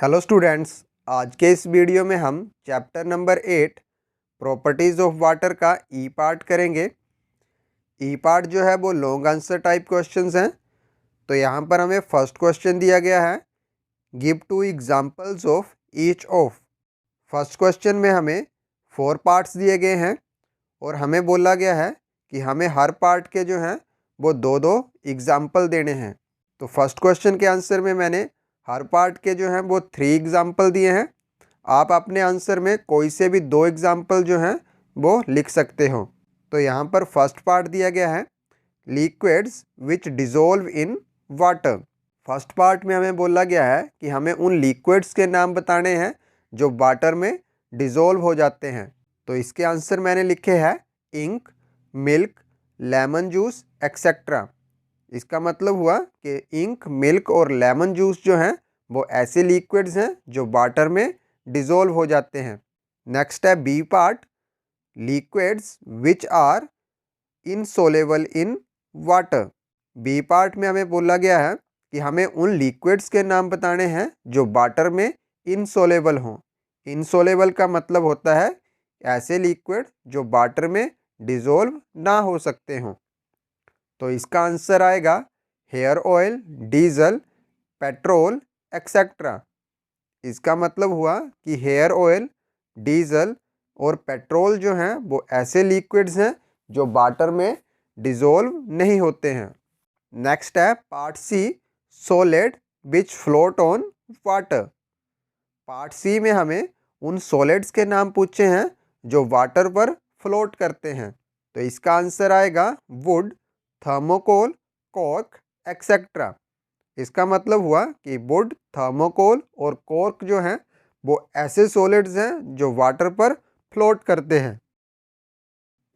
Hello students, आज के इस वीडियो में हम chapter number 8 properties of water का ई पार्ट करेंगे। ई पार्ट जो है वो लॉन्ग आंसर टाइप क्वेश्चंस हैं। तो यहाँ पर हमें फर्स्ट क्वेश्चन दिया गया है, give 2 examples of each of. First question में हमें 4 पार्ट्स दिए गए हैं और हमें बोला गया है कि हमें हर पार्ट के जो हैं वो दो दो एग्जाम्पल देने हैं। तो फर्स्ट क्वेश्चन के आंसर में मैंने हर पार्ट के जो हैं वो 3 एग्जाम्पल दिए हैं। आप अपने आंसर में कोई से भी 2 एग्जाम्पल जो हैं वो लिख सकते हो। तो यहाँ पर फर्स्ट पार्ट दिया गया है, liquids which dissolve in water. First part में हमें बोला गया है कि हमें उन लिक्विड्स के नाम बताने हैं जो वाटर में डिज़ोल्व हो जाते हैं। तो इसके आंसर मैंने लिखे हैं ink, milk, lemon juice etcetera. इसका मतलब हुआ कि इंक, मिल्क और लेमन जूस जो हैं वो ऐसे लिक्विड्स हैं जो वाटर में डिज़ोल्व हो जाते हैं। नेक्स्ट है B part, liquids which are insoluble in water. B part में हमें बोला गया है कि हमें उन लिक्विड्स के नाम बताने हैं जो वाटर में इनसोलेबल हों। इनसोलेबल का मतलब होता है ऐसे लिक्विड जो वाटर में डिज़ोल्व ना हो सकते हों। तो इसका आंसर आएगा hair oil, diesel, petrol etcetera. इसका मतलब हुआ कि हेयर ऑयल, डीजल और पेट्रोल जो हैं वो ऐसे लिक्विड्स हैं जो वाटर में डिज़ोल्व नहीं होते हैं। नेक्स्ट है part C, solid which float on water. Part C में हमें उन सॉलिड्स के नाम पूछे हैं जो वाटर पर फ्लोट करते हैं। तो इसका आंसर आएगा वुड, थर्मोकोल, कॉर्क एक्सेट्रा। इसका मतलब हुआ कि वुड, थर्मोकोल और कॉर्क जो हैं वो ऐसे सॉलिड्स हैं जो वाटर पर फ्लोट करते हैं।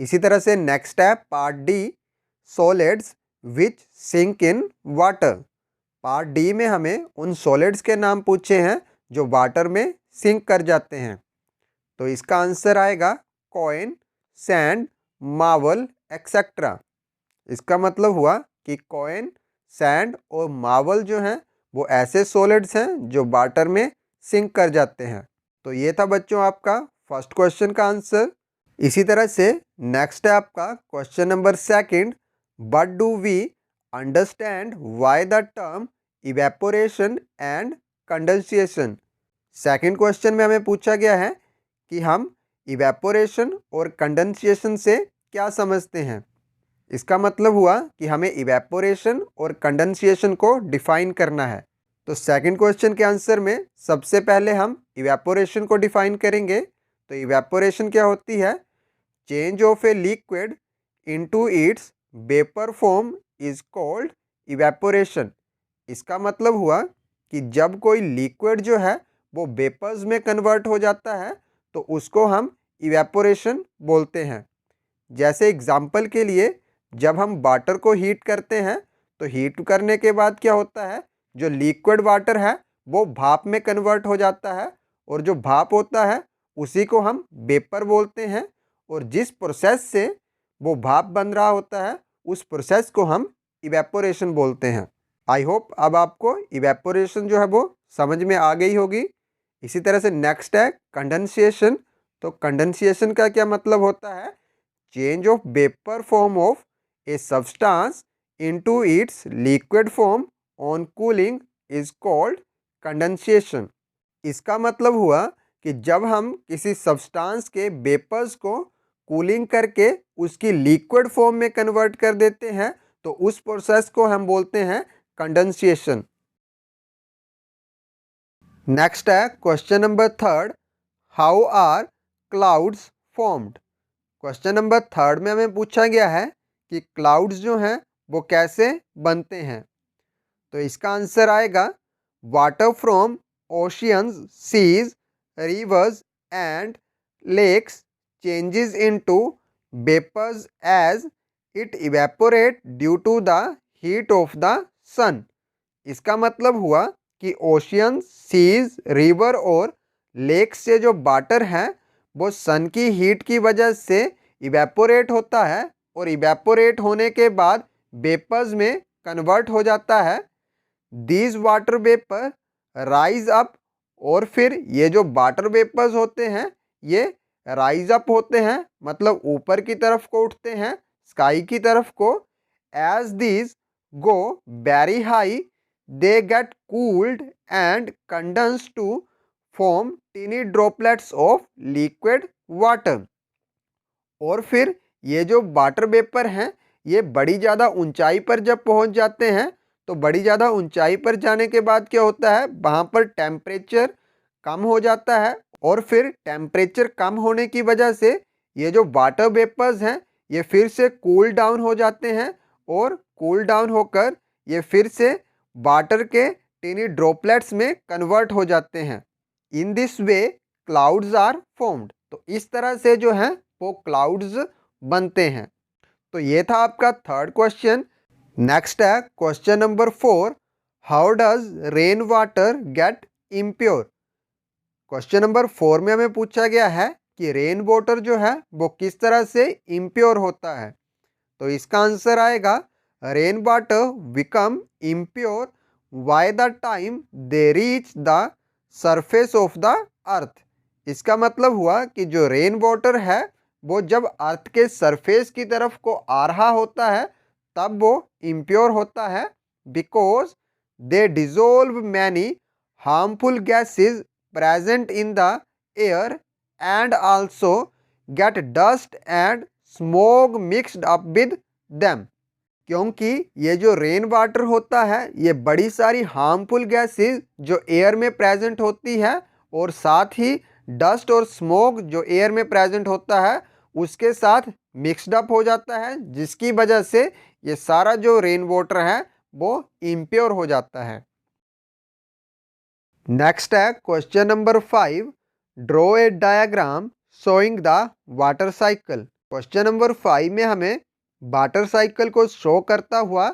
इसी तरह से नेक्स्ट है part D, solids which sink in water. Part D में हमें उन सॉलिड्स के नाम पूछे हैं जो वाटर में सिंक कर जाते हैं। तो इसका आंसर आएगा कॉइन, सैंड, मार्वल एक्सेट्रा। इसका मतलब हुआ कि कॉइन, सैंड और मार्वल जो हैं वो ऐसे सॉलिड्स हैं जो वाटर में सिंक कर जाते हैं। तो ये था बच्चों आपका फर्स्ट क्वेश्चन का आंसर। इसी तरह से नेक्स्ट है आपका question number second, but do we understand why the term evaporation and condensation. Second question में हमें पूछा गया है कि हम इवेपोरेशन और कंडेंसेशन से क्या समझते हैं। इसका मतलब हुआ कि हमें इवेपोरेशन और कंडेंसेशन को डिफाइन करना है। तो सेकंड क्वेश्चन के आंसर में सबसे पहले हम इवेपोरेशन को डिफाइन करेंगे। तो इवेपोरेशन क्या होती है? Change of a liquid into its vapour form is called evaporation. इसका मतलब हुआ कि जब कोई लिक्विड जो है वो वेपर्स में कन्वर्ट हो जाता है तो उसको हम इवेपोरेशन बोलते हैं। जैसे एग्जाम्पल के लिए जब हम वाटर को हीट करते हैं तो हीट करने के बाद क्या होता है, जो लिक्विड वाटर है वो भाप में कन्वर्ट हो जाता है और जो भाप होता है उसी को हम वेपर बोलते हैं। और जिस प्रोसेस से वो भाप बन रहा होता है उस प्रोसेस को हम इवेपोरेशन बोलते हैं। आई होप अब आपको इवेपोरेशन जो है वो समझ में आ गई होगी। इसी तरह से नेक्स्ट है कंडेंसेशन। तो कंडेंसेशन का क्या मतलब होता है? Change of vapour form of a substance into its liquid form on cooling is called condensation. इसका मतलब हुआ कि जब हम किसी सब्सटेंस के वेपर्स को कूलिंग करके उसकी लिक्विड फॉर्म में कन्वर्ट कर देते हैं तो उस प्रोसेस को हम बोलते हैं कंडेंसेशन। नेक्स्ट है question number third, how are clouds formed. Question number third में हमें पूछा गया है कि क्लाउड्स जो हैं वो कैसे बनते हैं। तो इसका आंसर आएगा water from oceans, seas, rivers and lakes changes into vapours as it evaporate due to the heat of the sun. इसका मतलब हुआ कि ओशियन, सीज, रिवर और लेक से जो वाटर है वो सन की हीट की वजह से इवेपोरेट होता है और इवेपोरेट होने के बाद वेपर्स में कन्वर्ट हो जाता है। These water vapour rise up और फिर ये जो वाटर वेपर्स होते हैं ये राइज अप होते हैं, मतलब ऊपर की तरफ को उठते हैं, स्काई की तरफ को। As these go very high they get cooled and condense to form tiny droplets of liquid water. और फिर ये जो वाटर वेपर हैं ये बड़ी ज़्यादा ऊंचाई पर जब पहुंच जाते हैं तो बड़ी ज़्यादा ऊंचाई पर जाने के बाद क्या होता है, वहाँ पर टेम्परेचर कम हो जाता है। और फिर टेम्परेचर कम होने की वजह से ये जो वाटर वेपर्स हैं ये फिर से कूल डाउन हो जाते हैं और कूल डाउन होकर ये फिर से वाटर के टीनी ड्रॉपलेट्स में कन्वर्ट हो जाते हैं। In this way clouds are formed. तो इस तरह से जो है वो क्लाउड्स बनते हैं। तो ये था आपका थर्ड क्वेश्चन। नेक्स्ट है question number 4, how does rain water get impure. Question number 4 में हमें पूछा गया है कि रेन वाटर जो है वो किस तरह से इम्प्योर होता है। तो इसका आंसर आएगा rain water become impure by the time they reach the surface of the earth. इसका मतलब हुआ कि जो रेन वाटर है वो जब अर्थ के सरफेस की तरफ को आ रहा होता है तब वो इम्प्योर होता है, because they dissolve many harmful gases present in the air and also get dust and smoke mixed up with them. क्योंकि ये जो रेन वाटर होता है ये बड़ी सारी हार्मफुल गैसेस जो एयर में प्रेजेंट होती है और साथ ही डस्ट और स्मोक जो एयर में प्रेजेंट होता है उसके साथ मिक्सड अप हो जाता है, जिसकी वजह से ये सारा जो रेन वाटर है वो इम्प्योर हो जाता है। नेक्स्ट है question number 5, draw a diagram showing the water cycle. Question number 5 में हमें वाटर साइकिल को शो करता हुआ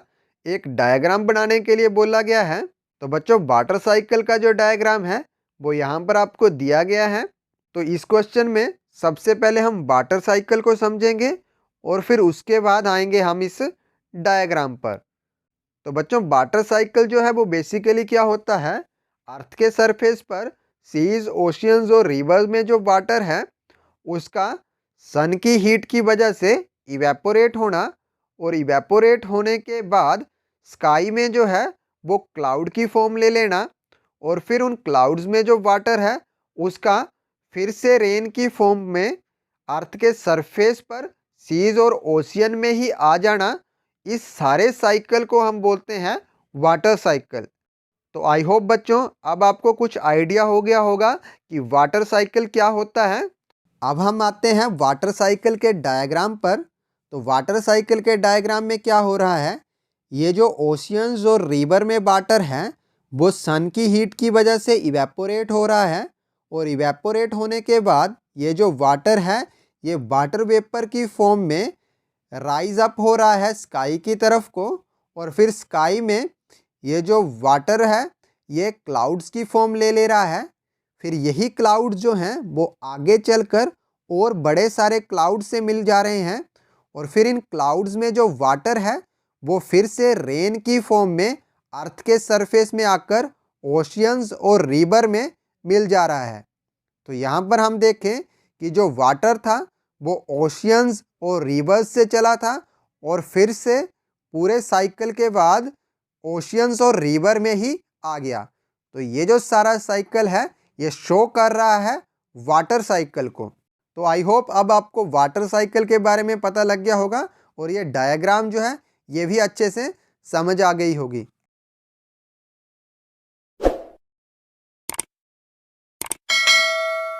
एक डायग्राम बनाने के लिए बोला गया है। तो बच्चों वाटर साइकिल का जो डायग्राम है वो यहाँ पर आपको दिया गया है। तो इस क्वेश्चन में सबसे पहले हम वाटर साइकिल को समझेंगे और फिर उसके बाद आएंगे हम इस डायग्राम पर। तो बच्चों वाटर साइकिल जो है वो बेसिकली क्या होता है, अर्थ के सरफेस पर सीज, ओशियंस और रिवर्स में जो वाटर है उसका सन की हीट की वजह से इवेपोरेट होना और इवेपोरेट होने के बाद स्काई में जो है वो क्लाउड की फॉर्म ले लेना और फिर उन क्लाउड्स में जो वाटर है उसका फिर से रेन की फॉर्म में अर्थ के सरफेस पर सीज और ओशियन में ही आ जाना। इस सारे साइकिल को हम बोलते हैं वाटर साइकिल। तो आई होप बच्चों अब आपको कुछ आइडिया हो गया होगा कि वाटर साइकिल क्या होता है। अब हम आते हैं वाटर साइकिल के डायग्राम पर। तो वाटर साइकिल के डायग्राम में क्या हो रहा है, ये जो ओशियंस और रिवर में वाटर है वो सन की हीट की वजह से इवेपोरेट हो रहा है और इवेपोरेट होने के बाद ये जो वाटर है ये वाटर वेपर की फॉर्म में राइज अप हो रहा है स्काई की तरफ को और फिर स्काई में ये जो वाटर है ये क्लाउड्स की फॉर्म ले ले रहा है। फिर यही क्लाउड्स जो हैं वो आगे चलकर और बड़े सारे क्लाउड से मिल जा रहे हैं और फिर इन क्लाउड्स में जो वाटर है वो फिर से रेन की फॉर्म में अर्थ के सरफेस में आकर ओशियंस और रिवर में मिल जा रहा है। तो यहाँ पर हम देखें कि जो वाटर था वो ओशियंस और रिवर्स से चला था और फिर से पूरे साइकिल के बाद ओशियंस और रिवर में ही आ गया। तो ये जो सारा साइकिल है ये शो कर रहा है वाटर साइकिल को। तो आई होप अब आपको वाटर साइकिल के बारे में पता लग गया होगा और ये डायग्राम जो है ये भी अच्छे से समझ आ गई होगी।